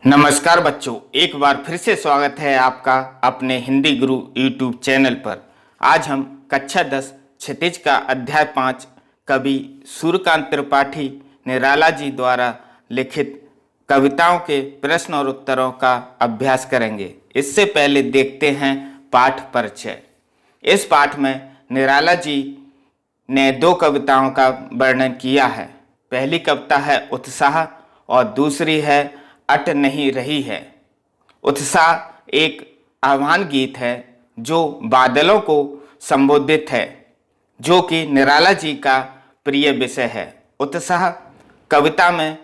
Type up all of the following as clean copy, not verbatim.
नमस्कार बच्चों, एक बार फिर से स्वागत है आपका अपने हिंदी गुरु यूट्यूब चैनल पर। आज हम कक्षा 10 क्षितिज का अध्याय 5 कवि सूर्यकांत त्रिपाठी निराला जी द्वारा लिखित कविताओं के प्रश्न और उत्तरों का अभ्यास करेंगे। इससे पहले देखते हैं पाठ परिचय। इस पाठ में निराला जी ने दो कविताओं का वर्णन किया है। पहली कविता है उत्साह और दूसरी है अट नहीं रही है। उत्साह एक आह्वान गीत है जो बादलों को संबोधित है, जो कि निराला जी का प्रिय विषय है। उत्साह कविता में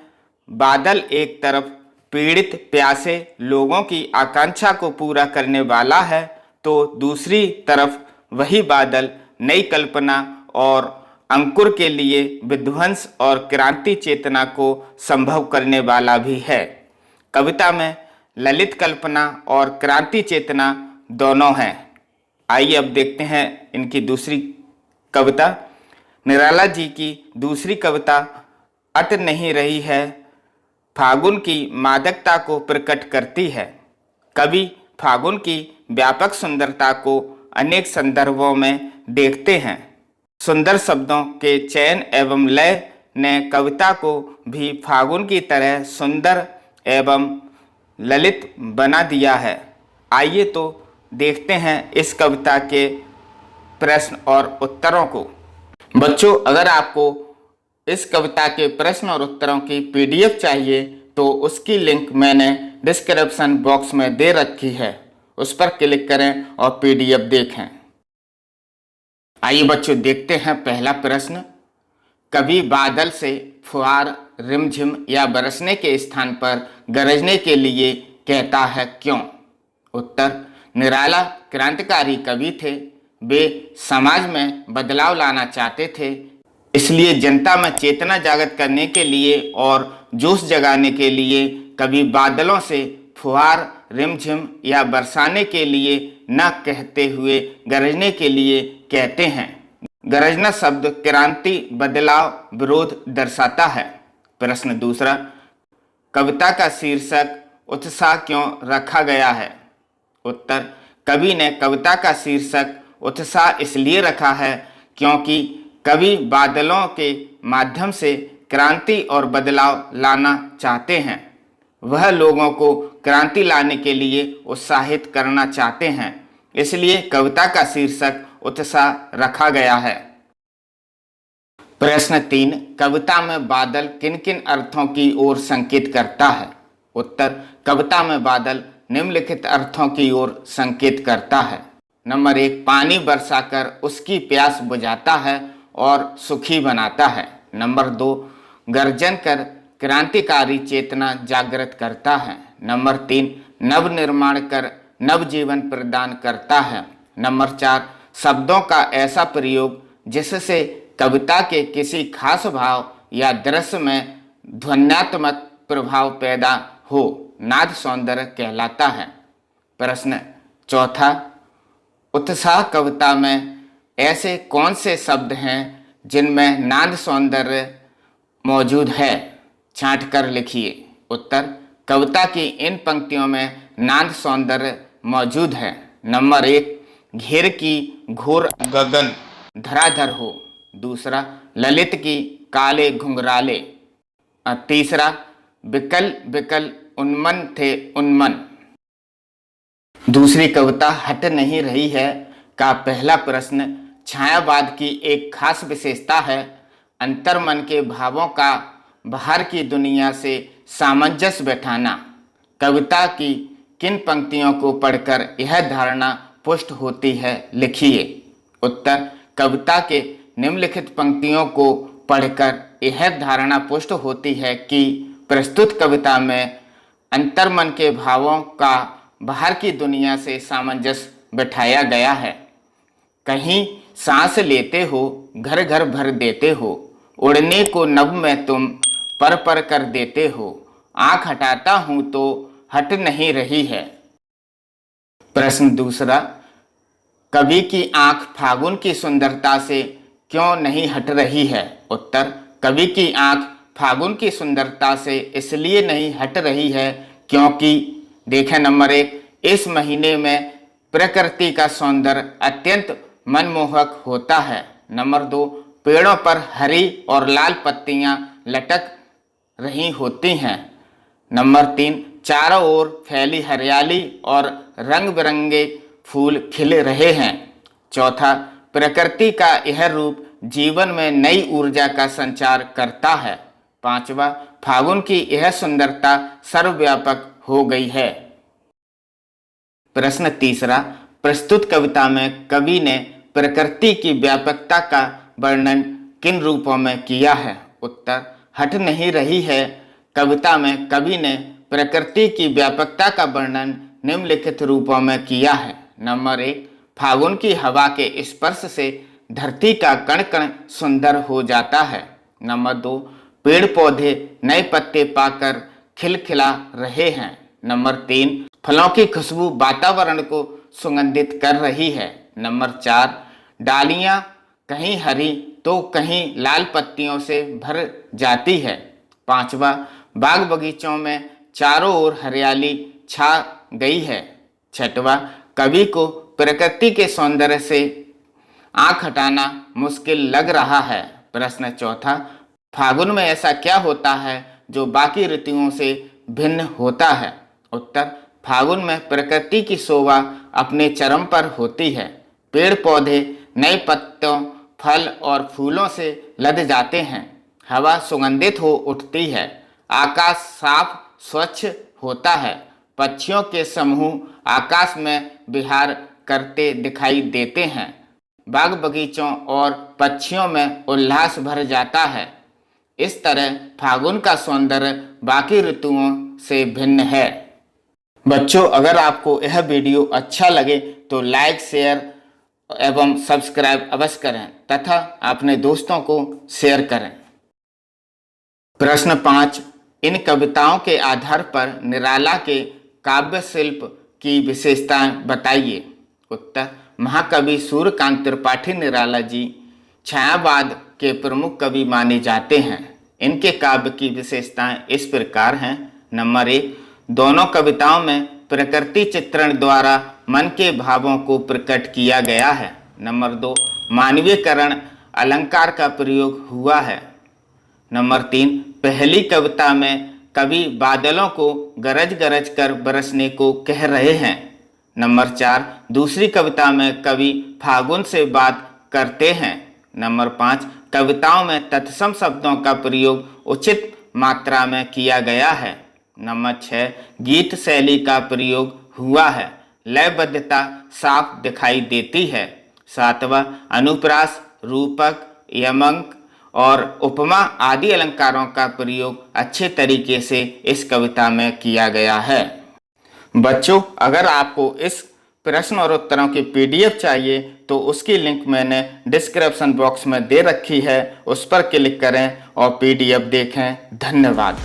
बादल एक तरफ पीड़ित प्यासे लोगों की आकांक्षा को पूरा करने वाला है, तो दूसरी तरफ वही बादल नई कल्पना और अंकुर के लिए विध्वंस और क्रांति चेतना को संभव करने वाला भी है। कविता में ललित कल्पना और क्रांति चेतना दोनों हैं। आइए अब देखते हैं इनकी दूसरी कविता। निराला जी की दूसरी कविता अट नहीं रही है फागुन की मादकता को प्रकट करती है। कवि फागुन की व्यापक सुंदरता को अनेक संदर्भों में देखते हैं। सुंदर शब्दों के चयन एवं लय ने कविता को भी फागुन की तरह सुंदर एवं ललित बना दिया है। आइए तो देखते हैं इस कविता के प्रश्न और उत्तरों को। बच्चों, अगर आपको इस कविता के प्रश्न और उत्तरों की पीडीएफ चाहिए तो उसकी लिंक मैंने डिस्क्रिप्शन बॉक्स में दे रखी है, उस पर क्लिक करें और पीडीएफ देखें। आइए बच्चों देखते हैं पहला प्रश्न। कभी बादल से फुहार रिमझिम या बरसने के स्थान पर गरजने के लिए कहता है क्यों? उत्तर, निराला क्रांतिकारी कवि थे। वे समाज में बदलाव लाना चाहते थे, इसलिए जनता में चेतना जागृत करने के लिए और जोश जगाने के लिए कभी बादलों से फुहार रिमझिम या बरसाने के लिए न कहते हुए गरजने के लिए कहते हैं। गरजना शब्द क्रांति, बदलाव, विरोध दर्शाता है। प्रश्न दूसरा, कविता का शीर्षक उत्साह क्यों रखा गया है? उत्तर, कवि ने कविता का शीर्षक उत्साह इसलिए रखा है क्योंकि कवि बादलों के माध्यम से क्रांति और बदलाव लाना चाहते हैं। वह लोगों को क्रांति लाने के लिए उत्साहित करना चाहते हैं, इसलिए कविता का शीर्षक उत्साह रखा गया है। प्रश्न 3, कविता में बादल किन किन अर्थों की ओर संकेत करता है? उत्तर, कविता में बादल निम्नलिखित अर्थों की ओर संकेत करता है। नंबर 1, पानी बरसाकर उसकी प्यास बुझाता है और सुखी बनाता है। नंबर 2, गर्जन कर क्रांतिकारी चेतना जागृत करता है। नंबर 3, नव निर्माण कर नव जीवन प्रदान करता है। नंबर 4, शब्दों का ऐसा प्रयोग जिससे कविता के किसी खास भाव या दृश्य में ध्वन्यात्मक प्रभाव पैदा हो, नाद सौंदर्य कहलाता है। प्रश्न चौथा, उत्साह कविता में ऐसे कौन से शब्द हैं जिनमें नाद सौंदर्य मौजूद है? छांट कर लिखिए। उत्तर, कविता की इन पंक्तियों में नाद सौंदर्य मौजूद है। नंबर 1, घेर की घोर गगन धराधर हो। दूसरा, ललित की काले घुंघराले। तीसरा, बिकल बिकल उन्मन थे उन्मन। दूसरी कविता हट नहीं रही है का पहला प्रश्न छायावाद की एक खास विशेषता है अंतर्मन के भावों का बाहर की दुनिया से सामंजस्य बैठाना। कविता की किन पंक्तियों को पढ़कर यह धारणा पुष्ट होती है? लिखिए। उत्तर, कविता के निम्नलिखित पंक्तियों को पढ़कर यह धारणा पुष्ट होती है कि प्रस्तुत कविता में अंतर्मन के भावों का बाहर की दुनिया से सामंजस्य बैठाया गया है। कहीं सांस लेते हो, घर घर भर देते हो, उड़ने को नभ में तुम पर पर कर देते हो, आंख हटाता हूं तो हट नहीं रही है। प्रश्न दूसरा, कवि की आंख फागुन की सुंदरता से क्यों नहीं हट रही है? उत्तर, कवि की आंख फागुन की सुंदरता से इसलिए नहीं हट रही है क्योंकि देखें नंबर 1, इस महीने में प्रकृति का सौंदर्य अत्यंत मनमोहक होता है। नंबर 2, पेड़ों पर हरी और लाल पत्तियां लटक रही होती हैं। नंबर 3, चारों ओर फैली हरियाली और रंग बिरंगे फूल खिल रहे हैं। चौथा, प्रकृति का यह रूप जीवन में नई ऊर्जा का संचार करता है। पांचवा, फागुन की यह सुंदरता सर्वव्यापक हो गई है। प्रश्न तीसरा, प्रस्तुत कविता में कवि ने प्रकृति की व्यापकता का वर्णन किन रूपों में किया है? उत्तर, हट नहीं रही है कविता में कवि ने प्रकृति की व्यापकता का वर्णन निम्नलिखित रूपों में किया है। नंबर 1, फागुन की हवा के स्पर्श से धरती का कण कण सुंदर हो जाता है। नंबर 2, पेड़ पौधे नए पत्ते पाकर खिलखिला रहे हैं। नंबर 3, फलों की खुशबू वातावरण को सुगंधित कर रही है। नंबर 4, डालियां कहीं हरी तो कहीं लाल पत्तियों से भर जाती है। पांचवा, बाग बगीचों में चारों ओर हरियाली छा गई है। छठवा, कवि को प्रकृति के सौंदर्य से आंख हटाना मुश्किल लग रहा है। प्रश्न चौथा, फागुन में ऐसा क्या होता है जो बाकी ऋतुओं से भिन्न होता है? उत्तर, फागुन में प्रकृति की शोभा अपने चरम पर होती है। पेड़ पौधे नए पत्तों, फल और फूलों से लद जाते हैं। हवा सुगंधित हो उठती है। आकाश साफ स्वच्छ होता है। पक्षियों के समूह आकाश में विहार करते दिखाई देते हैं। बाग बगीचों और पक्षियों में उल्लास भर जाता है। इस तरह फागुन का सौंदर्य बाकी ऋतुओं से भिन्न है। बच्चों, अगर आपको यह वीडियो अच्छा लगे तो लाइक, शेयर एवं सब्सक्राइब अवश्य करें तथा अपने दोस्तों को शेयर करें। प्रश्न 5, इन कविताओं के आधार पर निराला के काव्य शिल्प की विशेषताएं बताइए। उत्तर, महाकवि सूर्यकांत त्रिपाठी निराला जी छायावाद के प्रमुख कवि माने जाते हैं। इनके काव्य की विशेषताएं इस प्रकार हैं। नंबर 1, दोनों कविताओं में प्रकृति चित्रण द्वारा मन के भावों को प्रकट किया गया है। नंबर 2, मानवीयकरण अलंकार का प्रयोग हुआ है। नंबर 3, पहली कविता में कवि बादलों को गरज गरज कर बरसने को कह रहे हैं। नंबर 4, दूसरी कविता में कवि फागुन से बात करते हैं। नंबर 5, कविताओं में तत्सम शब्दों का प्रयोग उचित मात्रा में किया गया है। नंबर 6, गीत शैली का प्रयोग हुआ है। लयबद्धता साफ दिखाई देती है। 7वां, अनुप्रास, रूपक, यमक और उपमा आदि अलंकारों का प्रयोग अच्छे तरीके से इस कविता में किया गया है। बच्चों, अगर आपको इस प्रश्न और उत्तरों की PDF चाहिए तो उसकी लिंक मैंने डिस्क्रिप्शन बॉक्स में दे रखी है, उस पर क्लिक करें और PDF देखें। धन्यवाद।